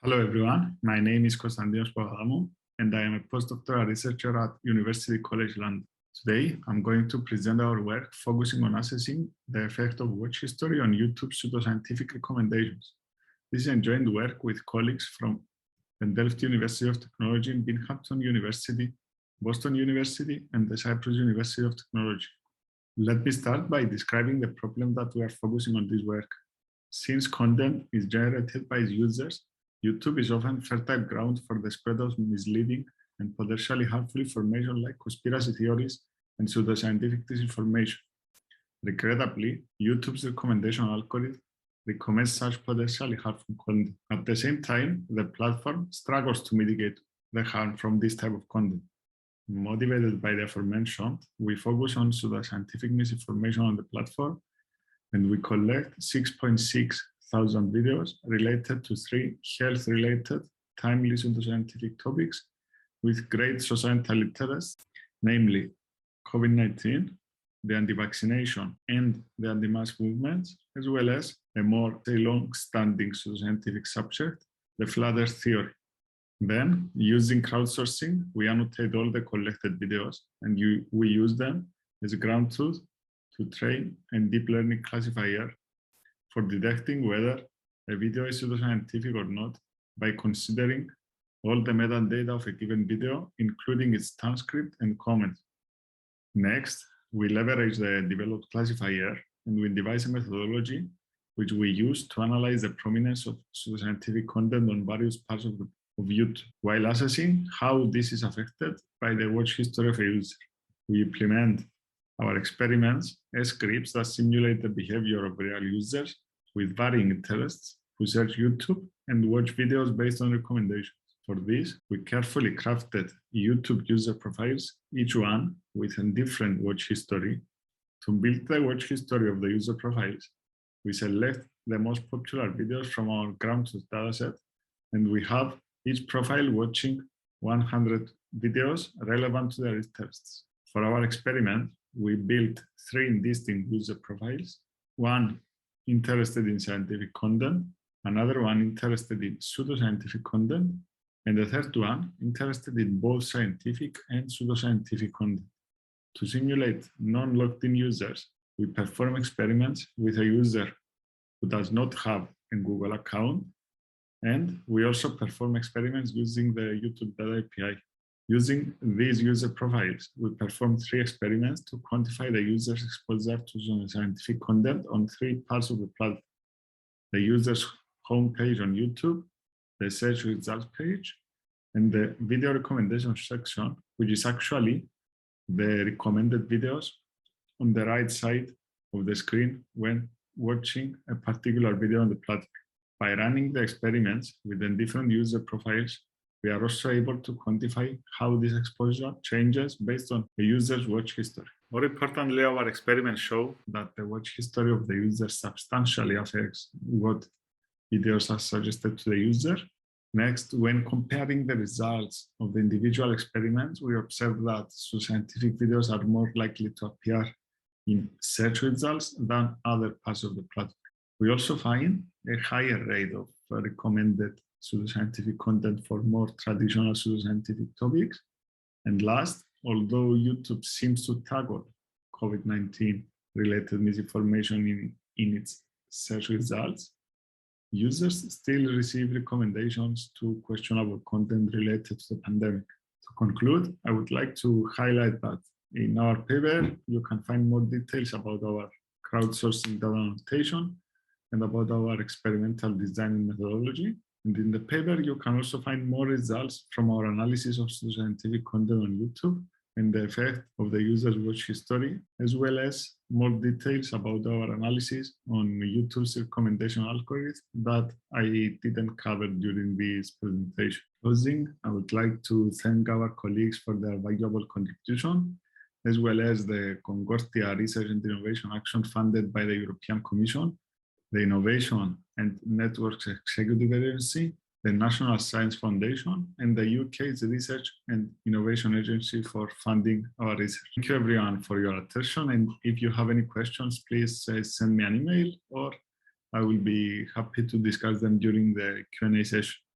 Hello everyone, my name is Kostantinos Papadamou and I am a postdoctoral researcher at University College London. Today, I'm going to present our work focusing on assessing the effect of watch history on YouTube's pseudoscientific recommendations. This is a joint work with colleagues from the Delft University of Technology, Binghamton University, Boston University, and the Cyprus University of Technology. Let me start by describing the problem that we are focusing on this work. Since content is generated by its users, YouTube is often fertile ground for the spread of misleading and potentially harmful information like conspiracy theories and pseudoscientific disinformation. Regrettably, YouTube's recommendation algorithm recommends such potentially harmful content. At the same time, the platform struggles to mitigate the harm from this type of content. Motivated by the aforementioned, we focus on pseudoscientific misinformation on the platform, and we collect 6.6 thousand videos related to 3 health-related, timely pseudoscientific topics with great societal interest, namely COVID-19, the anti-vaccination and the anti-mask movements, as well as a more long-standing pseudoscientific subject, the flat earth theory. Then, using crowdsourcing, we annotate all the collected videos and we use them as a ground truth to train a deep learning classifier for detecting whether a video is pseudoscientific or not by considering all the metadata of a given video, including its transcript and comments. Next, we leverage the developed classifier and we devise a methodology which we use to analyze the prominence of pseudoscientific content on various parts of YouTube, while assessing how this is affected by the watch history of a user. We implement our experiments as scripts that simulate the behavior of real users with varying interests who search YouTube and watch videos based on recommendations. For this, we carefully crafted YouTube user profiles, each one with a different watch history. To build the watch history of the user profiles, we select the most popular videos from our ground truth dataset, and we have each profile watching 100 videos relevant to their interests. For our experiment, we built 3 distinct user profiles, one interested in scientific content, another one interested in pseudoscientific content, and the third one interested in both scientific and pseudoscientific content. To simulate non-logged-in users, we perform experiments with a user who does not have a Google account, and we also perform experiments using the YouTube Data API. Using these user profiles, we perform 3 experiments to quantify the user's exposure to scientific content on 3 parts of the platform: the user's homepage on YouTube, the search results page, and the video recommendation section, which is actually the recommended videos on the right side of the screen when watching a particular video on the platform. By running the experiments with the different user profiles, we are also able to quantify how this exposure changes based on the user's watch history. More importantly, our experiments show that the watch history of the user substantially affects what videos are suggested to the user. Next, when comparing the results of the individual experiments, we observe that scientific videos are more likely to appear in search results than other parts of the platform. We also find a higher rate of recommended pseudoscientific content for more traditional pseudoscientific topics. And last, although YouTube seems to tackle COVID-19 related misinformation in its search results, users still receive recommendations to questionable content related to the pandemic. To conclude, I would like to highlight that in our paper, you can find more details about our crowdsourcing data annotation and about our experimental design methodology. And in the paper, you can also find more results from our analysis of pseudoscientific content on YouTube and the effect of the user's watch history, as well as more details about our analysis on YouTube's recommendation algorithm that I didn't cover during this presentation. Closing, I would like to thank our colleagues for their valuable contribution, as well as the Concordia Research and Innovation Action funded by the European Commission, the Innovation and Networks Executive Agency, the National Science Foundation, and the UK's Research and Innovation Agency for funding our research. Thank you everyone for your attention, and if you have any questions, please send me an email, or I will be happy to discuss them during the Q&A session.